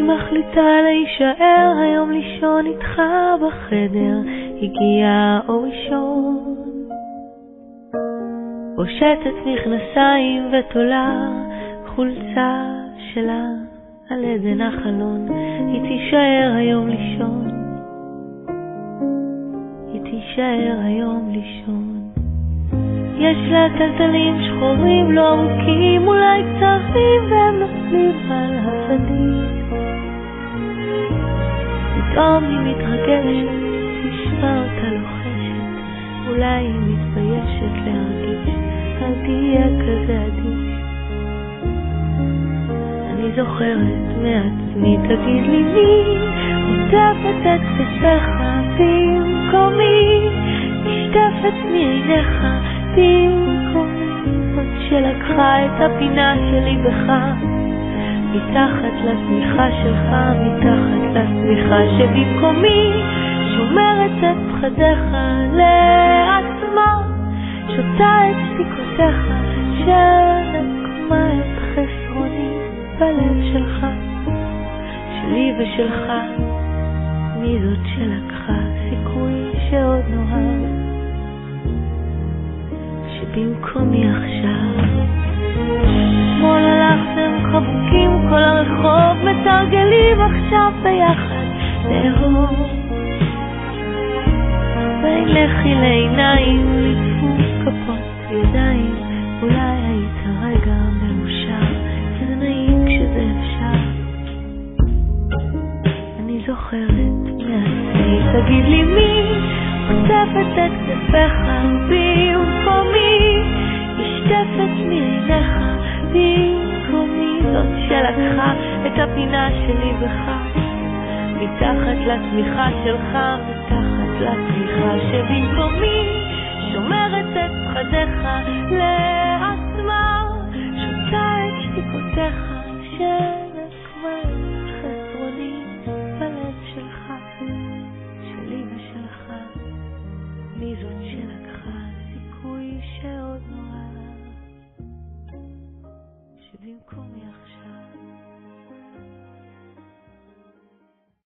היא מחליטה להישאר היום לישון איתך בחדר, הגיע אור ראשון, פושטת מכנסיים ותולה חולצה שלה על עדן החלון, היא תישאר היום לישון, היא תישאר היום לישון. יש לה טלטלים שחורים לא ארוכים, אולי קצרים, והם נופלים על הפנים. פתאום היא מתרגשת, תשמע אותה לוחשת, אולי היא מתביישת להרגיש, אל תהיה כזה אדיש. אני זוכרת מעצמי, תגיד לי מי עוטפת את כתפיך במקומי, נשטפת מעיניך במקומי, זאת שלקחה את הפינה שלי בך, מתחת לשמיכה שלך, מתחת לשמיכה שבמקומי, שומרת את פחדיך לעצמה, שותה את שתיקותיך, שנקמה את חסרוני בלב שלך, שלי ושלך. מי זאת שלקחה סיכוי שעוד נוהב, שבמקומי עכשיו. שמאל הלכתם חבוקים כל הרחוב, מתרגלים עכשיו ביחד לאהוב, בין לכי לעיניים, ליטפו כפות ידיים, אולי היית רגע מאושר, זה נעים כשזה אפשר. אני זוכרת מעצמי, תגיד לי מי עוטפת את כתפיך במקומי, נשטפת מעיניך במקומי, זאת שלקחה את הפינה שלי בך, מתחת לשמיכה שלך, מתחת לשמיכה שבמקומי, שומרת את פחדיך לעצמה, שותה את שתיקותיך